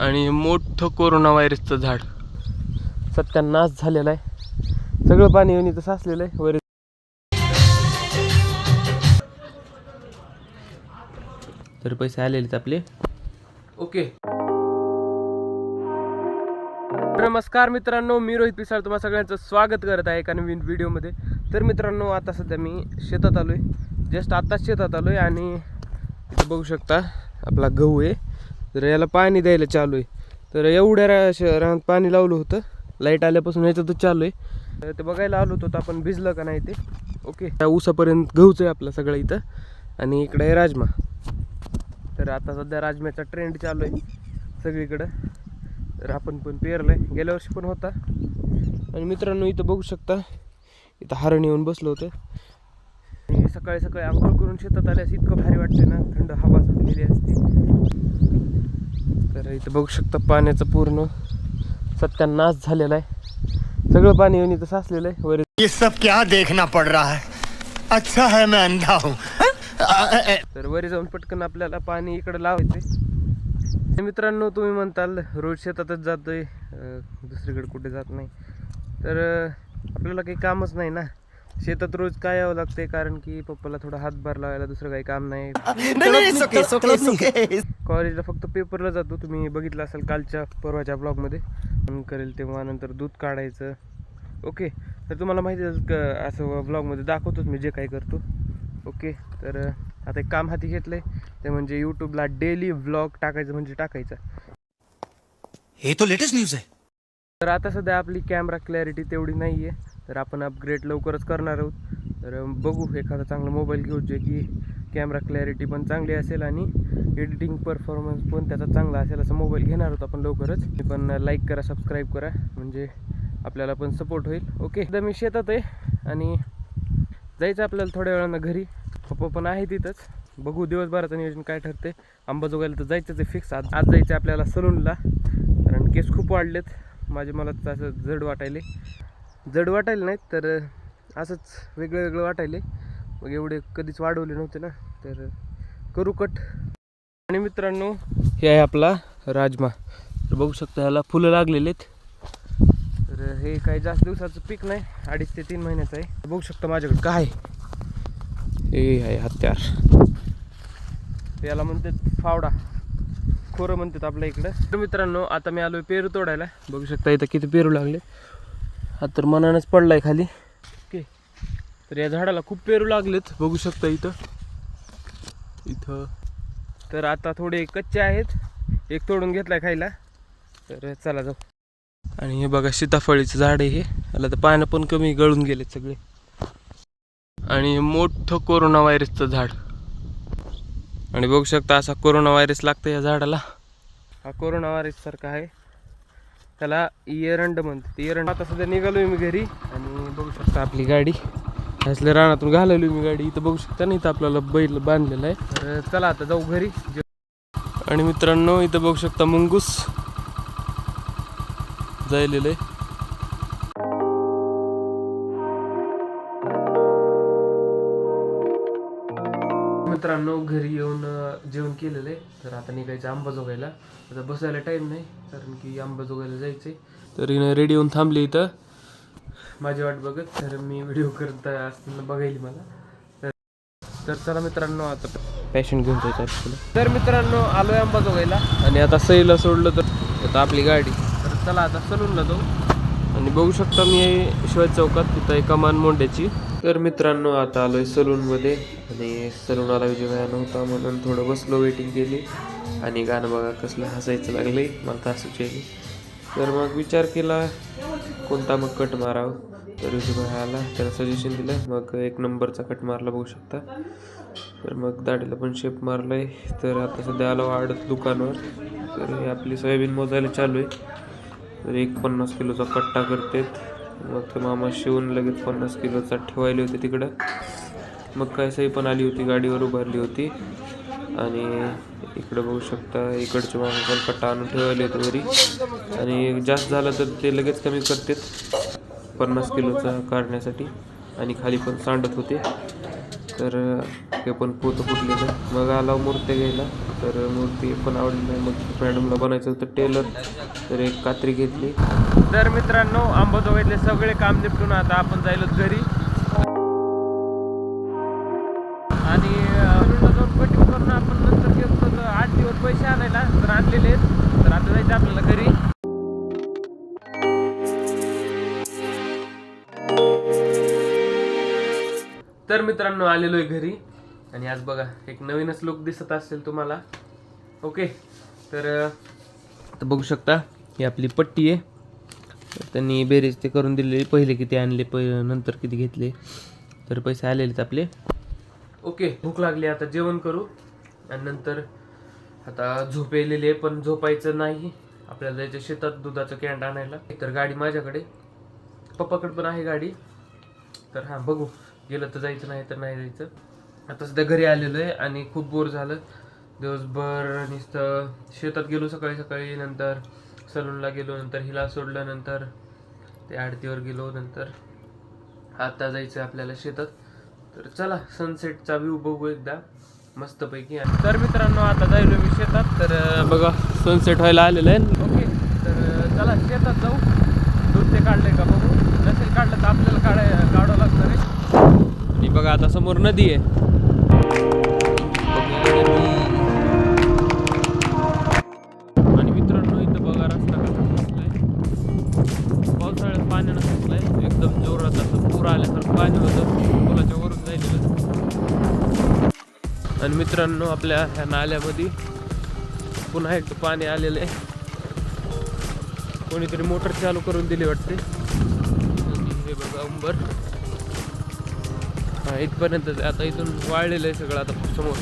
आणि मोठं कोरोना व्हायरसचं झाड सत्यानाश झालेलं आहे. सगळं पाणी येऊन इथं साचलेलं आहे वर. तर पैसे आलेलेत आपले. ओके. नमस्कार मित्रांनो, मी रोहित पिसाळ तुम्हा सगळ्यांचं स्वागत करत आहे एका नवीन व्हिडिओमध्ये. तर मित्रांनो, आता सध्या मी शेतात आलो आहे. जस्ट आत्ताच शेतात आलो आहे आणि इथं बघू शकता आपला गहू आहे. तर याला पाणी द्यायला चालू आहे. तर एवढ्या रानात पाणी लावलं होतं, लाईट आल्यापासून ह्याच्यातच चालू आहे. ते बघायला आलो होतो आपण भिजलं का नाही ते. ओके. त्या ऊसापर्यंत गहूच आहे आपला सगळं इथं. आणि इकडं आहे राजमा. तर आता सध्या राजम्याचा ट्रेंड चालू आहे सगळीकडं. तर आपण पण पेरलंय, गेल्या वर्षी पण होता. आणि मित्रांनो, इथं बघू शकता इथं हरण येऊन बसलं होतं. आणि सकाळी सकाळी आंघोळ करून शेतात आल्यास इतकं भारी वाटते ना, थंड हवा सुटलेली असते. तर इथं बघू शकता पाण्याचं पूर्ण सत्यानाश झालेला आहे. सगळं पाणी येऊन इथं साचलेलं आहे वर. ये सब क्या देखना पड़ रहा है? अच्छा है मैं अंधा हूँ. तर वरी जाऊन पटकन आपल्याला पाणी इकडे लावायचंय. मित्रांनो, तुम्ही म्हणताल रोज शेतातच जातोय, दुसरीकडे कुठे जात नाही. तर आपल्याला काही कामच नाही ना शेतात, रोज काय यावं लागते, कारण की पप्पाला थोडा हातभार लावायला दुसरं काही काम नाही. कॉलेजला फक्त पेपरला जातो. तुम्ही बघितलं असाल कालच्या परवाच्या ब्लॉगमध्ये करेल तेव्हा. नंतर दूध काढायचं. ओके. तर तुम्हाला माहिती आहे असं ब्लॉगमध्ये दाखवतोच मी जे काही करतो. ओके. तर आता एक काम हाती घेतलंय, ते म्हणजे यूट्यूबला डेली व्लॉग टाकायचं म्हणजे टाकायचं. हे तो लेटेस्ट न्यूज आहे. तर आता सध्या आपली कॅमेरा क्लॅरिटी तेवढी नाही आहे, तर आपण अपग्रेड लवकरच करणार आहोत. तर बघू एखादा चांगला मोबाईल घेऊ जे की कॅमेरा क्लॅरिटी पण चांगली असेल आणि एडिटिंग परफॉर्मन्स पण त्याचा चांगला असेल असा मोबाईल घेणार आहोत आपण लवकरच. पण लाईक करा, सबस्क्राईब करा, म्हणजे आपल्याला पण सपोर्ट होईल. ओके. एकदा मी शेतात आहे आणि जायचं आपल्याला थोड्या वेळानं घरी. पप्पा पण आहे तिथंच. बघू दिवसभराचं नियोजन काय ठरते. अंबाजोगाईला तर जायचंच आहे फिक्स. आज जायचं आहे आपल्याला सलूनला, कारण केस खूप वाढलेत माझे. मला असं जड वाटायले नाहीत, तर असंच वेगळं वेगळं वाटायले. मग एवढे कधीच वाढवले नव्हते ना, तर करू कट. आणि मित्रांनो, हे आहे आपला राजमा. तर बघू शकता ह्याला फुलं लागलेली आहेत. तर हे काही जास्त दिवसाचं पीक नाही, 2.5 ते 3 महिन्याचं आहे. बघू शकता माझ्याकडे काय हे आहे हत्यार. याला म्हणतात फावडा, खोरं म्हणतात आपल्या इकडं. तर मित्रांनो, आता मी आलोय पेरू तोडायला. बघू शकता इथं किती पेरू लागले. हा तर मनानच पडलाय खाली. ओके. तर या झाडाला खूप पेरू लागलेत, बघू शकता इथं. तर आता थोडे कच्चे आहेत, एक तोडून घेतलाय खायला. तर चला जाऊ. आणि हे बघा सीताफळीचं झाड आहे हे. याला तर पानं पण कमी गळून गेलेत सगळे. आणि मोठं कोरोना व्हायरसचं झाड. आणि बघू शकता असा कोरोना व्हायरस लागतं या झाडाला. हा कोरोना व्हायरस सारखा आहे, त्याला एरंड म्हणतात. एरंड. आता सध्या निघालोय मी घरी आणि बघू शकता आपली गाडी असल्या रानातून घालवली मी गाडी. इथं बघू शकता ना, इथं आपल्याला बैल बांधलेला आहे. तर चला आता जाऊ घरी. आणि मित्रांनो, इथं बघू शकता मुंगूस जायलेलं आहे. मित्रांनो, घरी येऊन जेवण केलेलं आहे. तर आता निघायचं अंबाजोगाईला. आता बसायला टाईम नाही, कारण की अंबाजोगाईला जायचं आहे. तर रेडी होऊन थांबली इथं माझी वाट बघत. तर मी व्हिडिओ करत असताना बघायली मला. तर चला मित्रांनो, आता पॅशन घेऊन जायचं आपल्याला. तर मित्रांनो, आलोय अंबाजोगाईला आणि आता सईला सोडलं तर आता आपली गाडी. तर चला आता सलूनला जाऊ. आणि बघू शकता मी शिवाजी चौकात, तिथं आहे कमान मोंड्याची. तर मित्रांनो, आता आलोय सलूनमध्ये. आणि सलूनाला विजय व्हायला नव्हता म्हणून थोडं बसलो, वेटिंग केली. आणि गाणं बघा कसलं हसायचं लागले, मला तर हसूच यायली. तर मग विचार केला कोणता मग कट मारावं. तर विजय भाई आला, त्याला सजेशन दिलं. मग 1 नंबरचा कट मारला बघू शकता. तर मग दाढीला पण शेप मारलाय. तर आता सध्या आलो वाढत दुकानावर. तर हे आपली सोयाबीन मोजायला चालू आहे. तर 50 किलोचा कट्टा करतात. मग ते मामा शिवून लगेच 50 किलोचा ठेवायले होते तिकडं. मग काय सई पण आली होती, गाडीवर उभारली होती. आणि इकडं बघू शकता इकडचे मामा पण कट्टा आणून ठेवायले होते वरी. आणि जास्त झालं तर ते लगेच कमी करतात 50 किलोचा काढण्यासाठी. आणि खाली पण सांडत होते. तर ते पण पोतं फुटलेलं. मग आला मूर्त्या घ्यायला, तर मूर्ती पण आवडली नाही. मग मॅडमला बनायचं होतं टेलर, तर एक कात्री घेतली. तर मित्रांनो, अंबाजोगाईतले सगळे काम निपटून आता आपण जायलो घरी. आणि जाऊन कटिंग करून आपण नंतर गेलो तर 8 दिवस पैसे आणायला, तर आणलेले आहेत. तर आता जायचं आपल्याला घरी. तर मित्रांनो, आलेलो आहे घरी. आणि आज बघा एक नवीनच लुक दिसत असेल तुम्हाला. ओके, तर आता बघू शकता ही आपली पट्टी आहे. तर त्यांनी बेरीज ते करून दिलेली, पहिले किती आणले नंतर किती घेतले, तर पैसे आलेलेत आपले. ओके, भूक लागली, आता जेवण करू. आणि नंतर आता झोप येलेली आहे, पण झोपायचं नाही. आपल्याला जायचं शेतात दुधाचं कॅन आणायला. तर गाडी माझ्याकडे, पप्पाकडे पण आहे गाडी. तर हां, बघू, गेलं तर जायचं, नाही तर नाही जायचं. आता सध्या घरी आलेलो आहे आणि खूप बोर झालं. दिवसभर नुसतं शेतात गेलो सकाळी सकाळी, नंतर सलूनला गेलो, नंतर हिला सोडलं, नंतर ते आडतीवर गेलो, नंतर आता जायचं आपल्याला शेतात. तर चला सनसेटचा व्ह्यू बघू एकदा मस्तपैकी. तर मित्रांनो, आता जायलो मी शेतात. तर बघा सनसेट व्हायला आलेलं आहे. ओके, तर चला शेतात जाऊ. दूध ते काढलंय का बघू. नसेल काढलं तर आपल्याला काढावं लागणार आहे. आणि बघा आता समोर नदी आहे. आणि मित्रांनो, इथं बघा रस्ता कसा दिसलाय. पावसाळ्यात पाण्यानं दिसलाय, एकदम जोरात असं पूर आल्यासारखं पाणी होतं, पुलाच्या वरून जायलेलं. आणि मित्रांनो, आपल्या ह्या नाल्यामध्ये पुन्हा एक पाणी आलेलं आहे. कोणीतरी मोटर चालू करून दिली वाटते. हे बघा उंबर, हा इथपर्यंत. आता इथून वाळलेलं आहे सगळं आता समोर.